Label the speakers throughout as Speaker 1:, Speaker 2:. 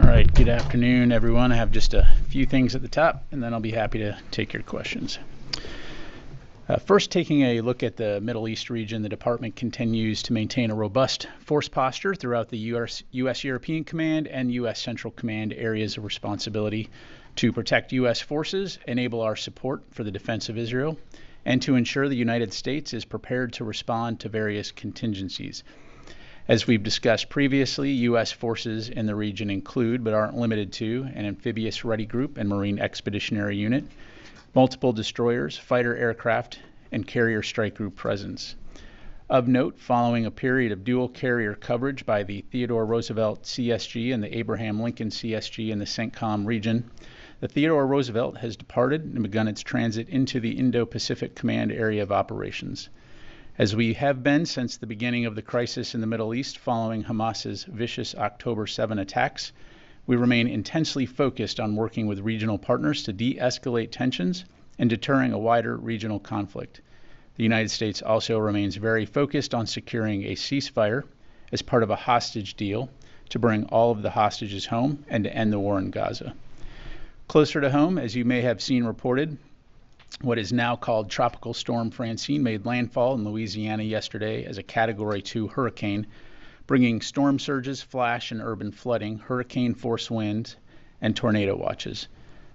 Speaker 1: right, good afternoon, everyone. I have just a few things at the top, and then I'll be happy to take your questions. First, taking a look at the Middle East region, the department continues to maintain a robust force posture throughout the U.S. European Command and U.S. Central Command areas of responsibility to protect U.S. forces, enable our support for the defense of Israel, and to ensure the United States is prepared to respond to various contingencies. As we've discussed previously, U.S. forces in the region include, but aren't limited to, an amphibious ready group and Marine Expeditionary Unit, multiple destroyers, fighter aircraft, and carrier strike group presence. Of note, following a period of dual carrier coverage by the Theodore Roosevelt CSG and the Abraham Lincoln CSG in the CENTCOM region, the Theodore Roosevelt has departed and begun its transit into the Indo-Pacific Command area of operations. As we have been since the beginning of the crisis in the Middle East following Hamas's vicious October 7 attacks, we remain intensely focused on working with regional partners to de-escalate tensions and deterring a wider regional conflict. The United States also remains very focused on securing a ceasefire as part of a hostage deal to bring all of the hostages home and to end the war in Gaza. Closer to home, as you may have seen reported, what is now called Tropical Storm Francine made landfall in Louisiana yesterday as a Category 2 hurricane, bringing storm surges, flash and urban flooding, hurricane-force winds, and tornado watches.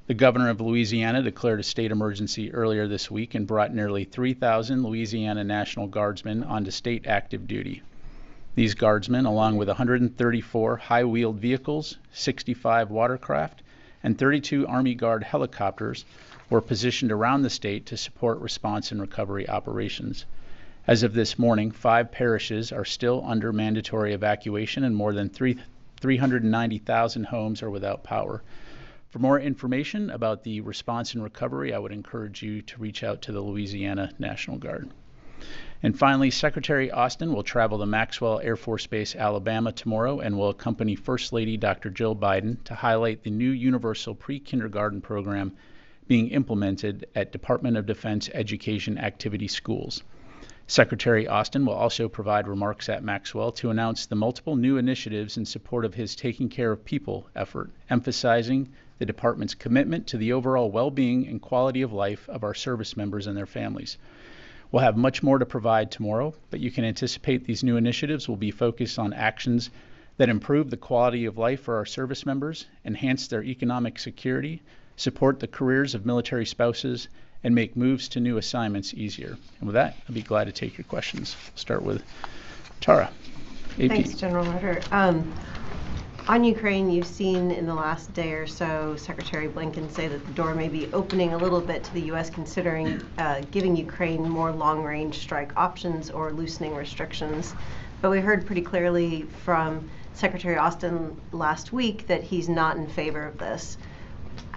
Speaker 1: The governor of Louisiana declared a state emergency earlier this week and brought nearly 3,000 Louisiana National Guardsmen onto state active duty. These guardsmen, along with 134 high-wheeled vehicles, 65 watercraft, and 32 Army Guard helicopters, were positioned around the state to support response and recovery operations. As of this morning, 5 parishes are still under mandatory evacuation and more than 390,000 homes are without power. For more information about the response and recovery, I would encourage you to reach out to the Louisiana National Guard. And finally, Secretary Austin will travel to Maxwell Air Force Base, Alabama tomorrow and will accompany First Lady Dr. Jill Biden to highlight the new universal pre-kindergarten program being implemented at Department of Defense Education Activity Schools. Secretary Austin will also provide remarks at Maxwell to announce the multiple new initiatives in support of his Taking Care of People effort, emphasizing the department's commitment to the overall well-being and quality of life of our service members and their families. We'll have much more to provide tomorrow, but you can anticipate these new initiatives will be focused on actions that improve the quality of life for our service members, enhance their economic security, support the careers of military spouses, and make moves to new assignments easier. And with that, I'll be glad to take your questions. I'll start with Tara, AP.
Speaker 2: Thanks, General Ryder. On Ukraine, you've seen in the last day or so Secretary Blinken say that the door may be opening a little bit to the U.S. considering giving Ukraine more long-range strike options or loosening restrictions. But we heard pretty clearly from Secretary Austin last week that he's not in favor of this.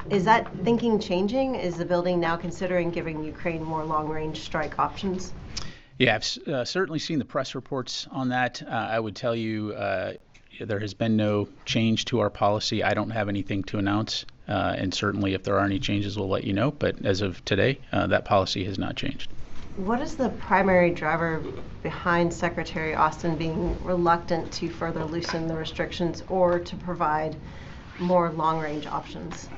Speaker 2: Is that thinking changing? Is the building now considering giving Ukraine more long-range strike options?
Speaker 1: Yeah, I've certainly seen the press reports on that. I would tell you there has been no change to our policy. I don't have anything to announce, and certainly if there are any changes, we'll let you know. But as of today, that policy has not changed.
Speaker 2: What is the primary driver behind Secretary Austin being reluctant to further loosen the restrictions or to provide more long-range options?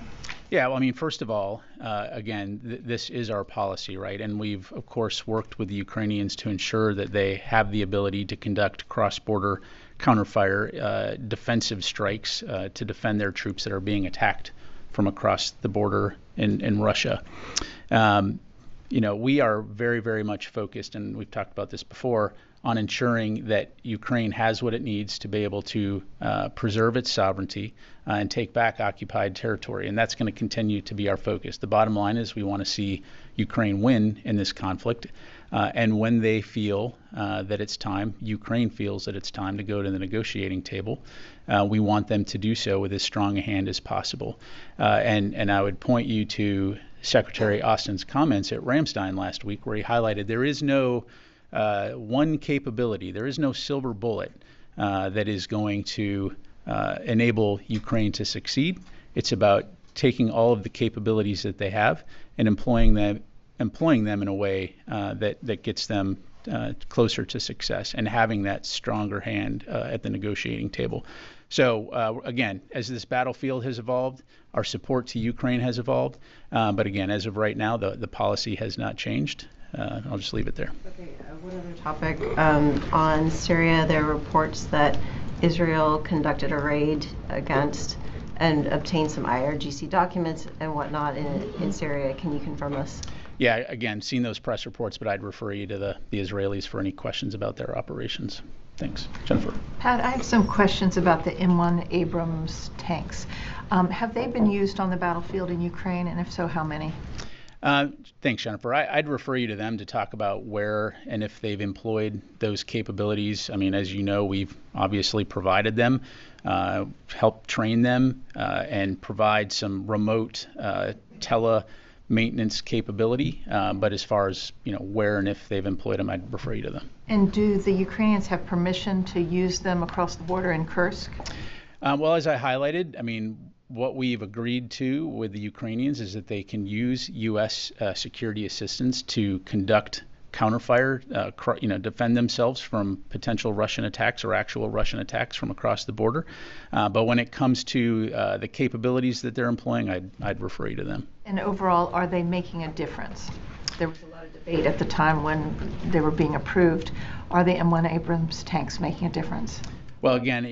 Speaker 1: Yeah, well, I mean, first of all, again, this is our policy, right? And we've, of course, worked with the Ukrainians to ensure that they have the ability to conduct cross-border counterfire defensive strikes to defend their troops that are being attacked from across the border in Russia. We are very, very much focused, and we've talked about this before, on ensuring that Ukraine has what it needs to be able to preserve its sovereignty and take back occupied territory. And that's going to continue to be our focus. The bottom line is we want to see Ukraine win in this conflict. And when they feel that it's time, Ukraine feels that it's time to go to the negotiating table, we want them to do so with as strong a hand as possible. And I would point you to Secretary Austin's comments at Ramstein last week, where he highlighted there is no one capability, there is no silver bullet that is going to enable Ukraine to succeed. It's about taking all of the capabilities that they have and employing them in a way that gets them closer to success and having that stronger hand at the negotiating table. So again, as this battlefield has evolved, our support to Ukraine has evolved. But again, as of right now, the policy has not changed. I'll just leave it there.
Speaker 2: Okay, one other topic. On Syria, there are reports that Israel conducted a raid against and obtained some IRGC documents and whatnot in Syria. Can you confirm this?
Speaker 1: Yeah, again, seen those press reports, but I'd refer you to the Israelis for any questions about their operations. Thanks. Jennifer.
Speaker 3: Pat, I have some questions about the M1 Abrams tanks. Have they been used on the battlefield in Ukraine, and if so, how many?
Speaker 1: Thanks, Jennifer. I'd refer you to them to talk about where and if they've employed those capabilities. I mean, as you know, we've obviously provided them, helped train them, and provide some remote tele-maintenance capability. But as far as where and if they've employed them, I'd refer you to them.
Speaker 3: And do the Ukrainians have permission to use them across the border in Kursk?
Speaker 1: Well, as I highlighted, I mean, what we've agreed to with the Ukrainians is that they can use U.S. security assistance to conduct counterfire, defend themselves from potential Russian attacks or actual Russian attacks from across the border. But when it comes to the capabilities that they're employing, I'd refer you to them.
Speaker 3: And overall, are they making a difference? There was a lot of debate at the time when they were being approved. Are the M1 Abrams tanks making a difference?
Speaker 1: Well, again,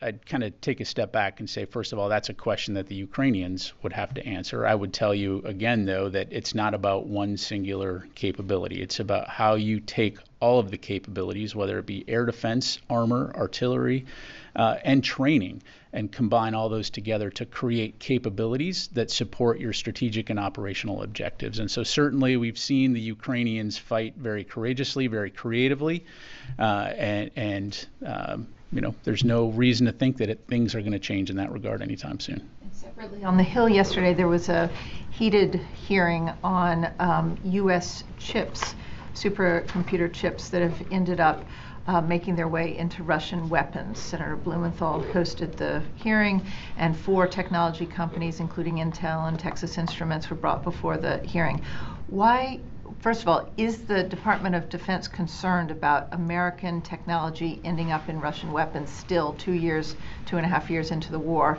Speaker 1: I'd kind of take a step back and say, first of all, that's a question that the Ukrainians would have to answer. I would tell you again, though, that it's not about one singular capability. It's about how you take all of the capabilities, whether it be air defense, armor, artillery, and training, and combine all those together to create capabilities that support your strategic and operational objectives. And so certainly we've seen the Ukrainians fight very courageously, very creatively, there's no reason to think that things are going to change in that regard anytime soon.
Speaker 3: And separately, on the Hill yesterday, there was a heated hearing on U.S. chips, supercomputer chips that have ended up making their way into Russian weapons. Senator Blumenthal hosted the hearing, and 4 technology companies, including Intel and Texas Instruments, were brought before the hearing. Why? First of all, is the Department of Defense concerned about American technology ending up in Russian weapons still 2.5 years into the war?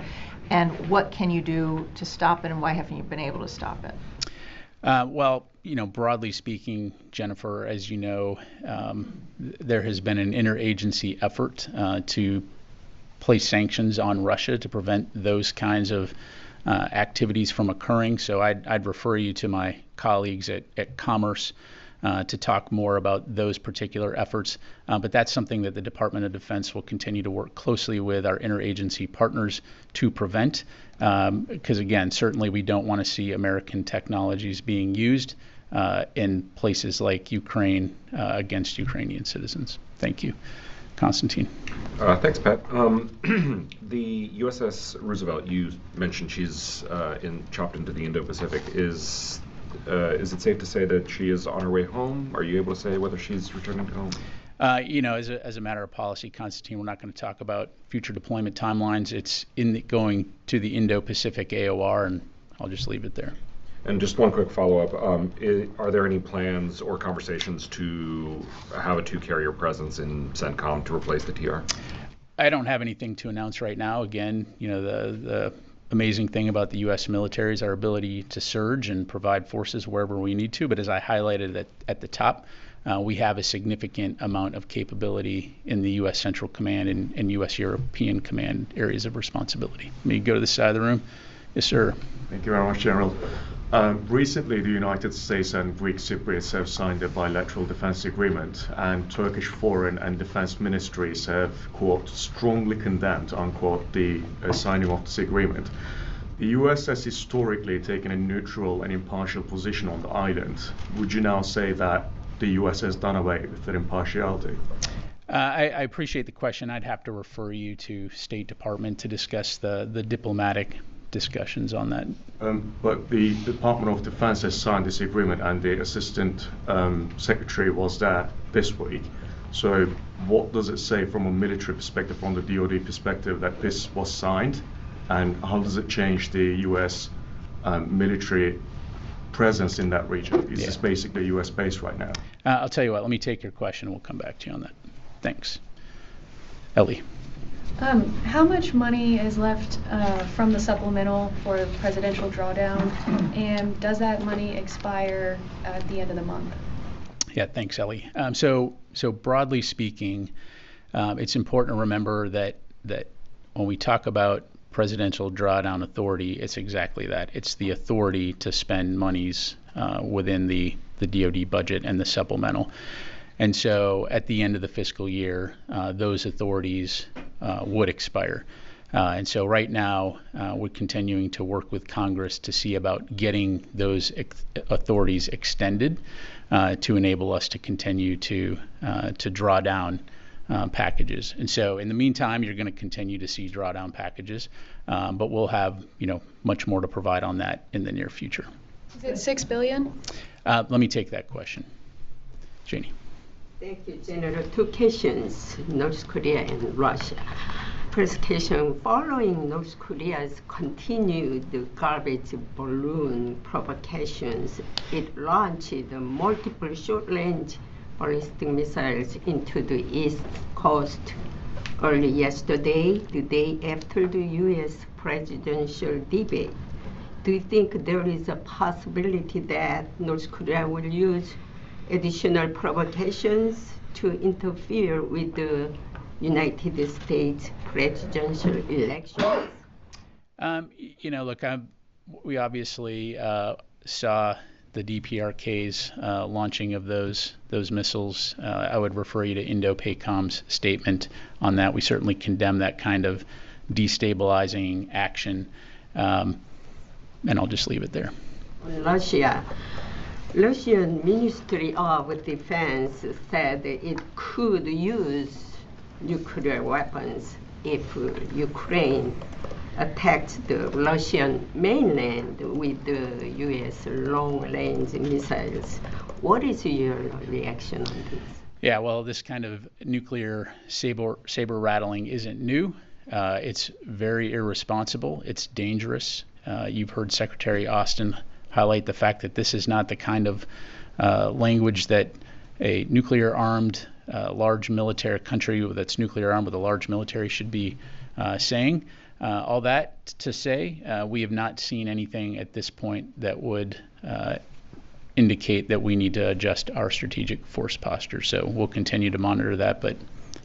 Speaker 3: And what can you do to stop it, and why haven't you been able to stop it?
Speaker 1: Well, broadly speaking, Jennifer, as you know, there has been an interagency effort to place sanctions on Russia to prevent those kinds of activities from occurring. So I'd refer you to my colleagues at Commerce to talk more about those particular efforts. But that's something that the Department of Defense will continue to work closely with our interagency partners to prevent. Because again, certainly we don't want to see American technologies being used in places like Ukraine against Ukrainian citizens. Thank you. Constantine.
Speaker 4: Thanks, Pat. The USS Roosevelt, you mentioned she's chopped into the Indo-Pacific. Is it safe to say that she is on her way home? Are you able to say whether she's returning home?
Speaker 1: As a matter of policy, Constantine, we're not going to talk about future deployment timelines. It's going to the Indo-Pacific AOR, and I'll just leave it there.
Speaker 4: And just one quick follow-up. Are there any plans or conversations to have a 2-carrier presence in CENTCOM to replace the TR?
Speaker 1: I don't have anything to announce right now. Again, the amazing thing about the U.S. military is our ability to surge and provide forces wherever we need to. But as I highlighted at the top, we have a significant amount of capability in the U.S. Central Command and U.S. European Command areas of responsibility. Let me go to this side of the room. Yes, sir.
Speaker 5: Thank you very much, General. Recently, the United States and Greek Cypriots have signed a bilateral defense agreement, and Turkish foreign and defense ministries have, quote, strongly condemned, unquote, the signing of this agreement. The US has historically taken a neutral and impartial position on the island. Would you now say that the US has done away with their impartiality?
Speaker 1: I appreciate the question. I'd have to refer you to State Department to discuss the diplomatic discussions on that.
Speaker 5: But the Department of Defense has signed this agreement, and the Assistant Secretary was there this week. So what does it say from a military perspective, from the DoD perspective, that this was signed? And how does it change the US military presence in that region. It's
Speaker 1: Yeah.
Speaker 5: just basically U.S. base right now.
Speaker 1: I'll tell you what, let me take your question and we'll come back to you on that. Thanks. Ellie.
Speaker 6: How much money is left from the supplemental for the presidential drawdown, and does that money expire at the end of the month?
Speaker 1: Yeah, thanks, Ellie. So broadly speaking, it's important to remember that when we talk about presidential drawdown authority, it's exactly that. It's the authority to spend monies within the DoD budget and the supplemental. And so at the end of the fiscal year, those authorities would expire. And so right now, we're continuing to work with Congress to see about getting those authorities extended to enable us to continue to draw down packages. And so in the meantime, you're going to continue to see drawdown packages, but we'll have much more to provide on that in the near future.
Speaker 6: Is it $6 billion?
Speaker 1: Let me take that question. Janie.
Speaker 7: Thank you, General. Two questions, North Korea and Russia. First question, following North Korea's continued garbage balloon provocations, it launched multiple short-range ballistic missiles into the East Coast early yesterday, the day after the U.S. presidential debate. Do you think there is a possibility that North Korea will use additional provocations to interfere with the United States presidential elections?
Speaker 1: Look, we obviously saw the DPRK's launching of those missiles. I would refer you to Indo-PACOM's statement on that. We certainly condemn that kind of destabilizing action, and I'll just leave it there.
Speaker 7: On Russia, Russian Ministry of Defense said it could use nuclear weapons if Ukraine attacked the Russian mainland with the U.S. long-range missiles. What is your reaction on this?
Speaker 1: Yeah, well, this kind of nuclear saber rattling isn't new. It's very irresponsible. It's dangerous. You've heard Secretary Austin highlight the fact that this is not the kind of language that a nuclear-armed large military country that's nuclear-armed with a large military should be saying. All that to say, we have not seen anything at this point that would indicate that we need to adjust our strategic force posture. So we'll continue to monitor that, but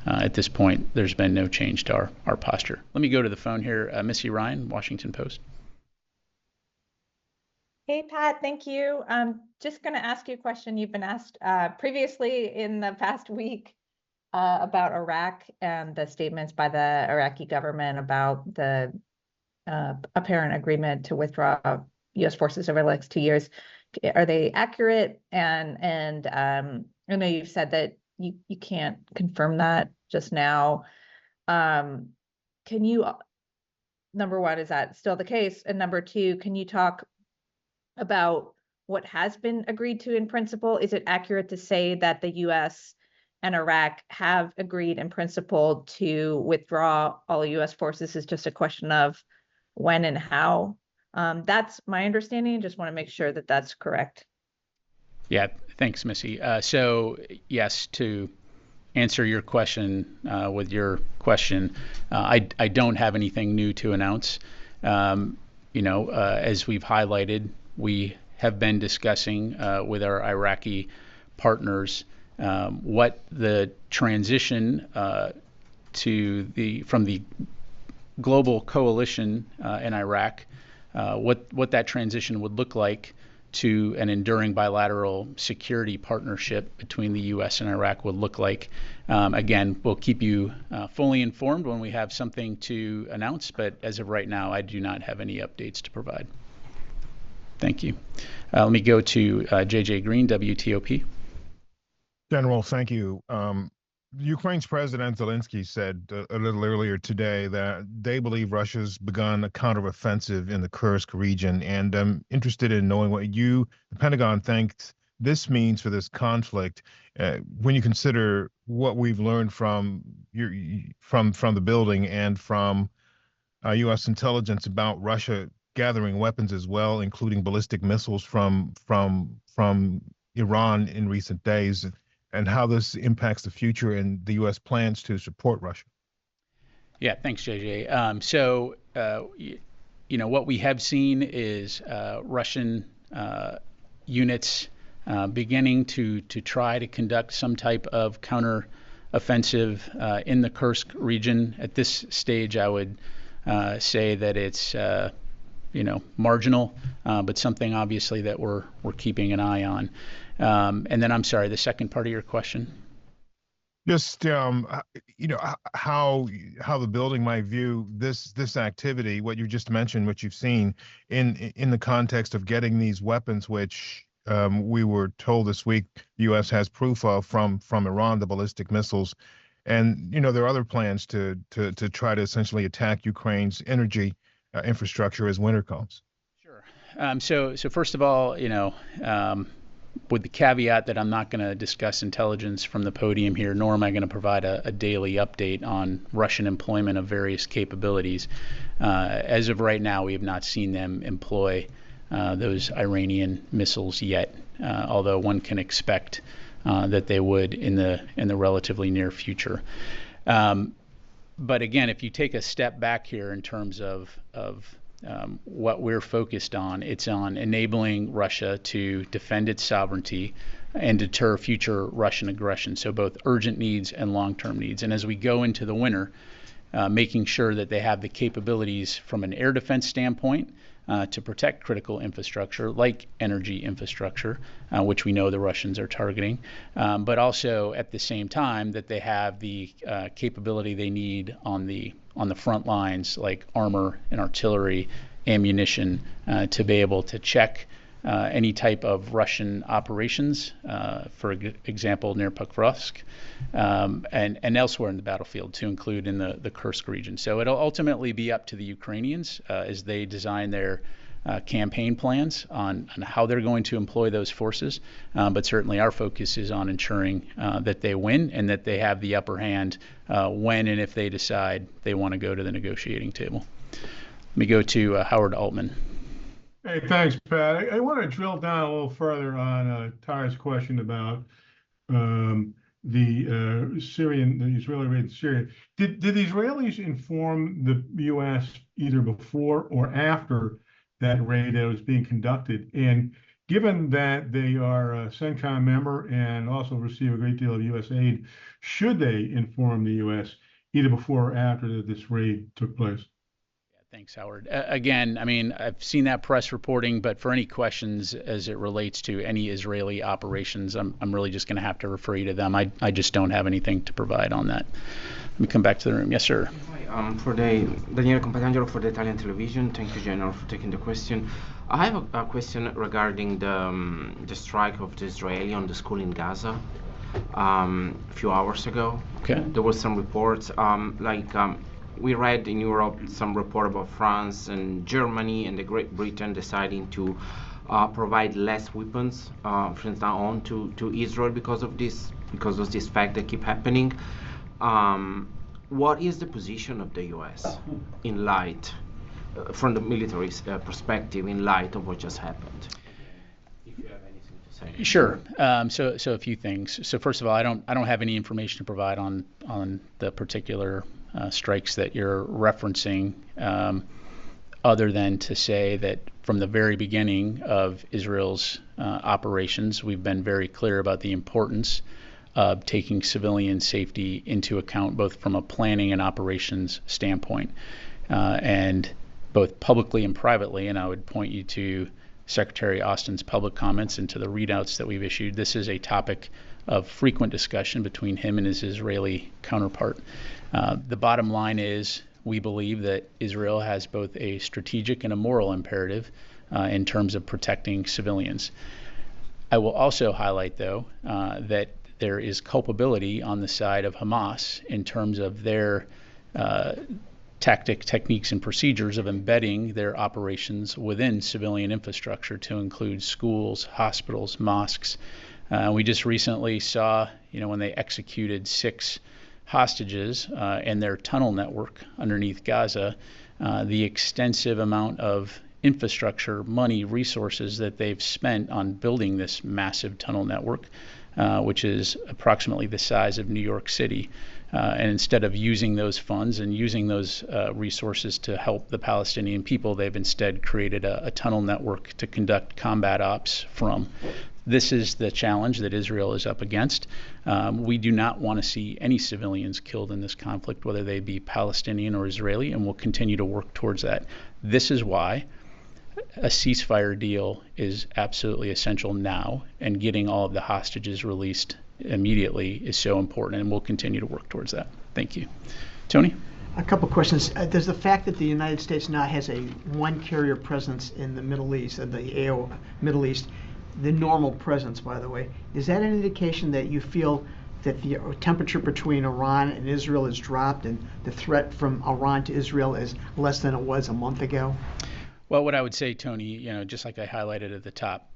Speaker 1: at this point, there's been no change to our posture. Let me go to the phone here. Missy Ryan, Washington Post.
Speaker 8: Hey, Pat, thank you. Just going to ask you a question you've been asked previously in the past week about Iraq and the statements by the Iraqi government about the apparent agreement to withdraw U.S. forces over the next 2 years. Are they accurate? And I know you've said that you can't confirm that just now. Can you, number one, is that still the case? And number two, can you talk about what has been agreed to in principle? Is it accurate to say that the U.S. and Iraq have agreed in principle to withdraw all U.S. forces? Is just a question of when and how? That's my understanding. Just want to make sure that that's correct.
Speaker 1: Yeah, thanks, Missy. So yes, to answer your question with your question, I don't have anything new to announce. As we've highlighted, we have been discussing with our Iraqi partners what the transition from the global coalition in Iraq, what that transition would look like to an enduring bilateral security partnership between the U.S. and Iraq would look like. Again, we'll keep you fully informed when we have something to announce, but as of right now, I do not have any updates to provide. Thank you. Let me go to JJ Green, WTOP.
Speaker 9: General, thank you. Ukraine's President Zelensky said a little earlier today that they believe Russia's begun a counteroffensive in the Kursk region, and I'm interested in knowing what the Pentagon, thinks this means for this conflict when you consider what we've learned from the building and from U.S. intelligence about Russia gathering weapons as well, including ballistic missiles from Iran in recent days, and how this impacts the future and the U.S. plans to support Russia.
Speaker 1: Yeah, thanks, JJ. What we have seen is Russian units beginning to try to conduct some type of counter-offensive in the Kursk region. At this stage, I would say that it's marginal, but something obviously that we're keeping an eye on. And then I'm sorry, the second part of your question.
Speaker 9: Just how the building might view this activity, what you just mentioned, what you've seen in the context of getting these weapons, which we were told this week the U.S. has proof of from Iran, the ballistic missiles, and there are other plans to try to essentially attack Ukraine's energy infrastructure as winter comes.
Speaker 1: Sure. So first of all, with the caveat that I'm not going to discuss intelligence from the podium here, nor am I going to provide a daily update on Russian employment of various capabilities. As of right now, we have not seen them employ those Iranian missiles yet, although one can expect that they would in the relatively near future. But again, if you take a step back here in terms of what we're focused on, it's on enabling Russia to defend its sovereignty and deter future Russian aggression. So both urgent needs and long-term needs. And as we go into the winter, making sure that they have the capabilities from an air defense standpoint to protect critical infrastructure like energy infrastructure, which we know the Russians are targeting, but also at the same time that they have the capability they need on the front lines like armor and artillery, ammunition, to be able to check any type of Russian operations, for example, near Pokrovsk, and elsewhere in the battlefield, to include in the Kursk region. So it'll ultimately be up to the Ukrainians as they design their campaign plans on how they're going to employ those forces. But certainly our focus is on ensuring that they win and that they have the upper hand when and if they decide they want to go to the negotiating table. Let me go to Howard Altman.
Speaker 10: Hey, thanks, Pat. I want to drill down a little further on Tara's question about the Israeli raid in Syria. Did the Israelis inform the U.S. either before or after that raid that was being conducted? And given that they are a CENTCOM member and also receive a great deal of U.S. aid, should they inform the U.S. either before or after this raid took place?
Speaker 1: Thanks, Howard. Again, I mean, I've seen that press reporting, but for any questions as it relates to any Israeli operations, I'm really just going to have to refer you to them. I just don't have anything to provide on that. Let me come back to the room. Yes, sir.
Speaker 11: Hi, for Daniele Compagangelo for the Italian television. Thank you, General, for taking the question. I have a question regarding the strike of the Israeli on the school in Gaza a few hours ago.
Speaker 1: Okay.
Speaker 11: There was some reports we read in Europe some report about France and Germany and the Great Britain deciding to provide less weapons from now on to Israel because of this fact that keep happening. What is the position of the U.S. in light, from the military perspective, in light of what just happened? If you have anything to say.
Speaker 1: Sure. So a few things. So first of all, I don't have any information to provide on the particular strikes that you're referencing, other than to say that from the very beginning of Israel's operations, we've been very clear about the importance of taking civilian safety into account, both from a planning and operations standpoint, and both publicly and privately. And I would point you to Secretary Austin's public comments and to the readouts that we've issued. This is a topic of frequent discussion between him and his Israeli counterpart. The bottom line is we believe that Israel has both a strategic and a moral imperative in terms of protecting civilians. I will also highlight, though, that there is culpability on the side of Hamas in terms of their techniques, and procedures of embedding their operations within civilian infrastructure to include schools, hospitals, mosques. We just recently saw, when they executed 6 hostages in their tunnel network underneath Gaza, the extensive amount of infrastructure, money, resources that they've spent on building this massive tunnel network, which is approximately the size of New York City. And instead of using those funds and using those resources to help the Palestinian people, they've instead created a tunnel network to conduct combat ops from. This is the challenge that Israel is up against. We do not want to see any civilians killed in this conflict, whether they be Palestinian or Israeli, and we'll continue to work towards that. This is why a ceasefire deal is absolutely essential now, and getting all of the hostages released immediately is so important, and we'll continue to work towards that. Thank you. Tony?
Speaker 12: A couple questions. Does the fact that the United States now has a one carrier presence in the Middle East, the AO Middle East, the normal presence, by the way, is that an indication that you feel that the temperature between Iran and Israel has dropped and the threat from Iran to Israel is less than it was a month ago?
Speaker 1: Well, what I would say, Tony, just like I highlighted at the top,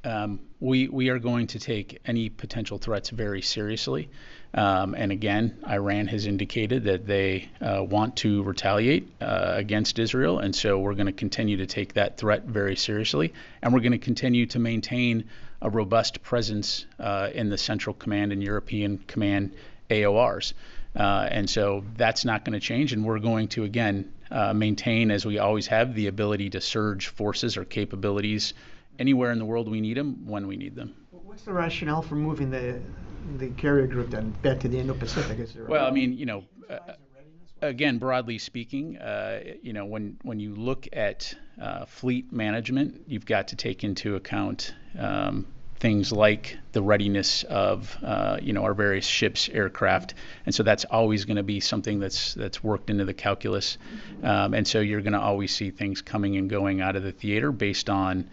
Speaker 1: we are going to take any potential threats very seriously. And again, Iran has indicated that they want to retaliate against Israel. And so we're going to continue to take that threat very seriously. And we're going to continue to maintain a robust presence in the Central Command and European Command AORs. And so that's not going to change. And we're going to, again, maintain, as we always have, the ability to surge forces or capabilities anywhere in the world we need them, when we need them.
Speaker 12: What's the rationale for moving the carrier group then back to the Indo-Pacific?
Speaker 1: Well, I mean, again, broadly speaking, when you look at fleet management, you've got to take into account things like the readiness of our various ships, aircraft, and so that's always going to be something that's worked into the calculus, and so you're going to always see things coming and going out of the theater based on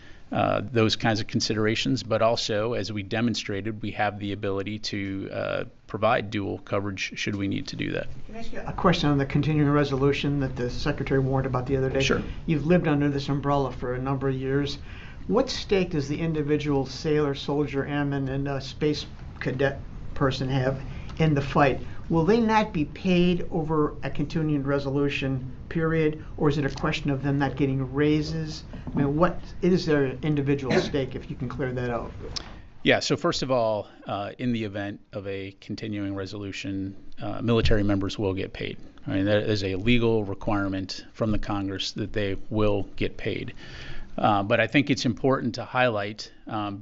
Speaker 1: those kinds of considerations. But also, as we demonstrated, we have the ability to provide dual coverage should we need to do that.
Speaker 12: Can I ask you a question on the continuing resolution that the Secretary warned about the other day?
Speaker 1: Sure.
Speaker 12: You've lived under this umbrella for a number of years. What stake does the individual sailor, soldier, airman, and space cadet person have in the fight? Will they not be paid over a continuing resolution period, or is it a question of them not getting raises? I mean, what is their individual stake, if you can clear that out?
Speaker 1: Yeah, so first of all, in the event of a continuing resolution, military members will get paid. I mean, that is a legal requirement from the Congress that they will get paid. But I think it's important to highlight,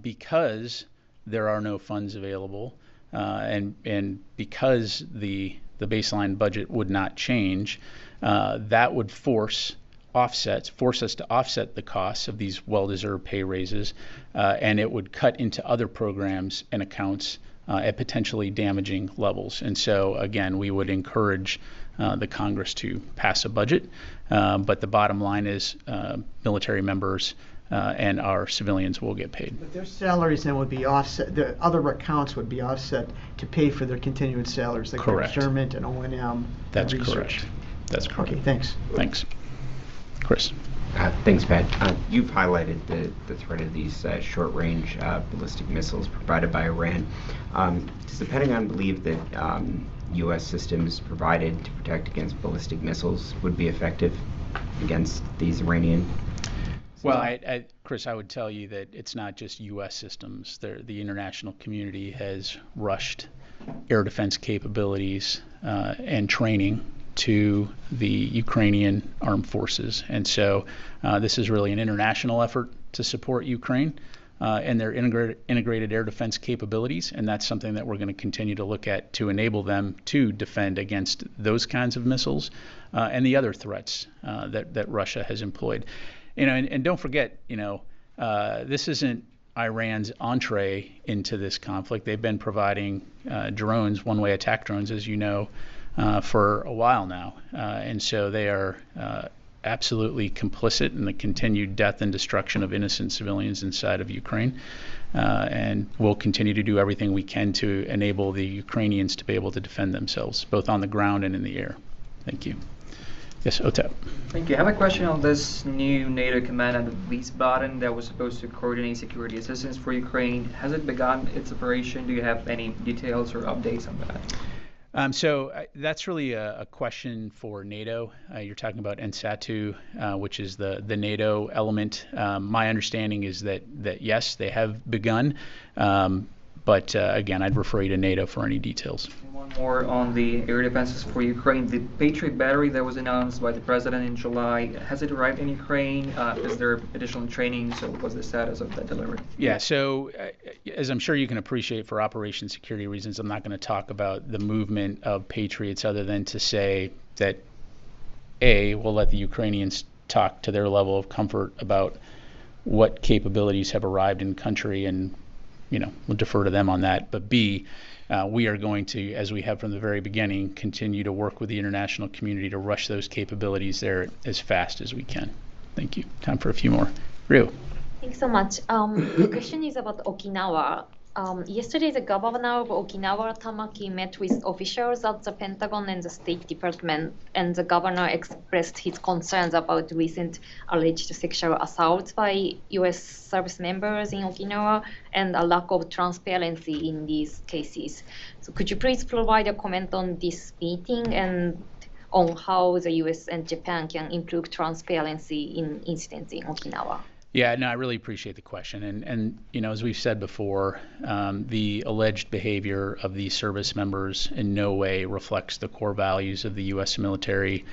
Speaker 1: because there are no funds available, and because the baseline budget would not change, that would force us to offset the costs of these well-deserved pay raises, and it would cut into other programs and accounts at potentially damaging levels. And so, again, we would encourage the Congress to pass a budget, but the bottom line is military members and our civilians will get paid.
Speaker 12: But their salaries then would be offset, the other accounts would be offset to pay for their continuing salaries, like procurement and O&M.
Speaker 1: That's
Speaker 12: and research.
Speaker 1: correct. That's correct.
Speaker 12: Okay, thanks.
Speaker 1: Thanks. Chris.
Speaker 13: Thanks, Pat. You've highlighted the threat of these short-range ballistic missiles provided by Iran. Does the Pentagon believe that U.S. systems provided to protect against ballistic missiles would be effective against these Iranian?
Speaker 1: Well, Chris, I would tell you that it's not just U.S. systems. The international community has rushed air defense capabilities and training to the Ukrainian armed forces. And so this is really an international effort to support Ukraine and their integrated air defense capabilities. And that's something that we're going to continue to look at to enable them to defend against those kinds of missiles and the other threats that Russia has employed. And don't forget, this isn't Iran's entree into this conflict. They've been providing drones, one-way attack drones, as you know, for a while now. And so they are absolutely complicit in the continued death and destruction of innocent civilians inside of Ukraine. And we'll continue to do everything we can to enable the Ukrainians to be able to defend themselves, both on the ground and in the air. Thank you. Yes, Otep.
Speaker 14: Thank you. I have a question on this new NATO command and Wiesbaden that was supposed to coordinate security assistance for Ukraine. Has it begun its operation? Do you have any details or updates on that?
Speaker 1: That's really a question for NATO. You're talking about NSATU, which is the NATO element. My understanding is that yes, they have begun. But again, I'd refer you to NATO for any details.
Speaker 14: One more on the air defenses for Ukraine. The Patriot battery that was announced by the president in July, has it arrived in Ukraine? Is there additional training? So what's the status of that delivery?
Speaker 1: Yeah, so as I'm sure you can appreciate, for operation security reasons, I'm not going to talk about the movement of Patriots other than to say that, A, we'll let the Ukrainians talk to their level of comfort about what capabilities have arrived in country, and we'll defer to them on that. But B, we are going to, as we have from the very beginning, continue to work with the international community to rush those capabilities there as fast as we can. Thank you. Time for a few more. Ryu.
Speaker 15: Thanks so much. The question is about Okinawa. Yesterday, the governor of Okinawa, Tamaki, met with officials at the Pentagon and the State Department, and the governor expressed his concerns about recent alleged sexual assaults by U.S. service members in Okinawa and a lack of transparency in these cases. So could you please provide a comment on this meeting and on how the U.S. and Japan can improve transparency in incidents in Okinawa?
Speaker 1: Yeah, no, I really appreciate the question. And as we've said before, the alleged behavior of these service members in no way reflects the core values of the U.S. military,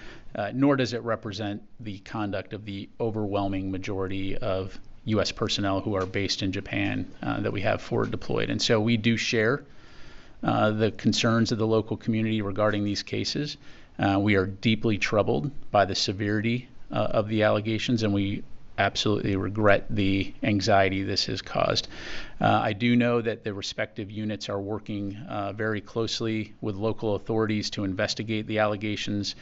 Speaker 1: nor does it represent the conduct of the overwhelming majority of U.S. personnel who are based in Japan that we have forward deployed. And so we do share the concerns of the local community regarding these cases. We are deeply troubled by the severity of the allegations, and we absolutely regret the anxiety this has caused. I do know that the respective units are working very closely with local authorities to investigate the allegations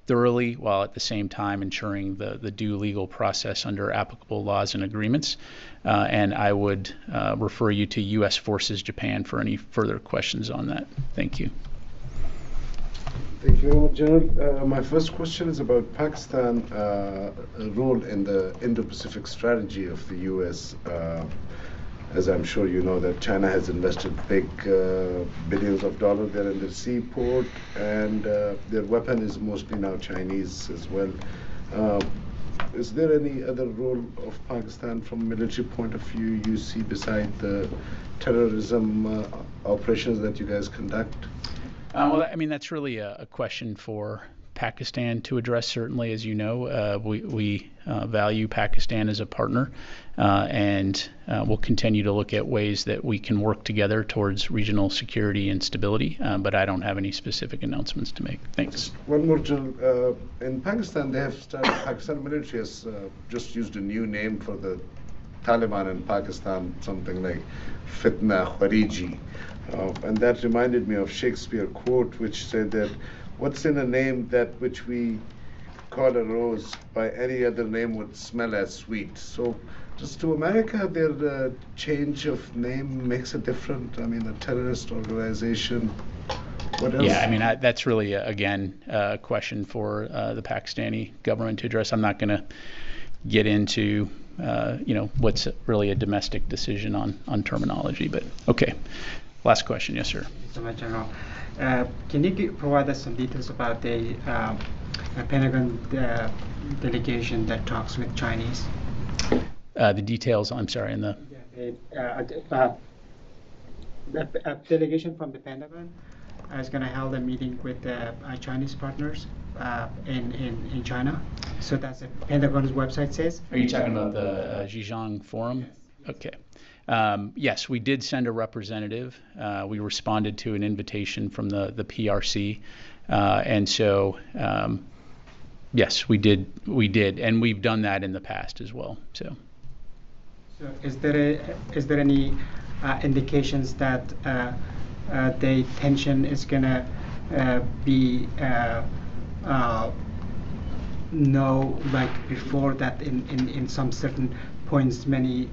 Speaker 1: thoroughly, while at the same time ensuring the due legal process under applicable laws and agreements. And I would refer you to U.S. Forces Japan for any further questions on that. Thank you.
Speaker 16: Thank you very much, General. My first question is about Pakistan's role in the Indo-Pacific strategy of the U.S. As I'm sure you know, that China has invested big billions of dollars there in the seaport, and their weapon is mostly now Chinese as well. Is there any other role of Pakistan from a military point of view you see beside the terrorism operations that you guys conduct?
Speaker 1: Well, I mean, that's really a question for Pakistan to address. Certainly, as you know, we value Pakistan as a partner, and we'll continue to look at ways that we can work together towards regional security and stability, but I don't have any specific announcements to make. Thanks.
Speaker 16: One more, General. In Pakistan, Pakistan military has just used a new name for the Taliban in Pakistan, something like Fitna Khariji. And that reminded me of Shakespeare quote, which said that, "What's in a name that which we call a rose by any other name would smell as sweet?" So just to America, their change of name makes a difference. I mean, a terrorist organization. What else?
Speaker 1: Yeah, I mean, that's really, again, a question for the Pakistani government to address. I'm not going to get into what's really a domestic decision on terminology, but okay. Last question, yes, sir.
Speaker 17: Thank you so much, General. Can you provide us some details about the Pentagon delegation that talks with Chinese?
Speaker 1: The details, I'm sorry, in the
Speaker 17: delegation from the Pentagon is going to hold a meeting with Chinese partners in China. So that's the Pentagon's website says.
Speaker 1: Are you talking about the Zhejiang Forum? Yes. Okay. Yes, we did send a representative. We responded to an invitation from the PRC, and so yes, we did, and we've done that in the past as well. So
Speaker 17: is there any indications that the tension is gonna be like before that in some certain points many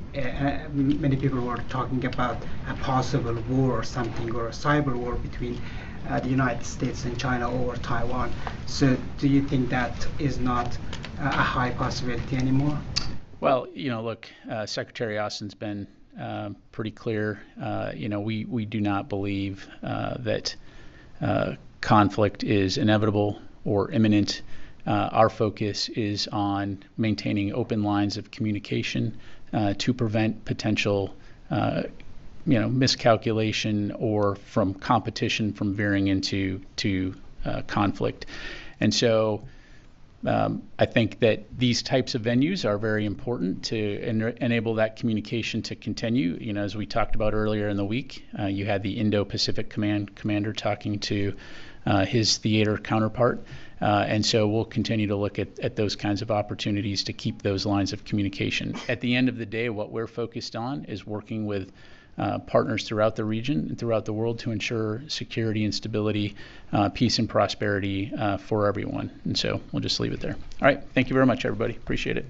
Speaker 17: people were talking about a possible war or something, or a cyber war between the United States and China over Taiwan. So do you think that is not a high possibility anymore?
Speaker 1: Well, look, Secretary Austin's been pretty clear. We do not believe that conflict is inevitable or imminent, our focus is on maintaining open lines of communication to prevent potential miscalculation or from competition from veering into conflict. And so I think that these types of venues are very important to enable that communication to continue. As we talked about earlier in the week, you had the Indo-Pacific commander talking to his theater counterpart. And so we'll continue to look at those kinds of opportunities to keep those lines of communication. At the end of the day, what we're focused on is working with partners throughout the region and throughout the world to ensure security and stability, peace and prosperity for everyone. And so we'll just leave it there. All right. Thank you very much, everybody. Appreciate it.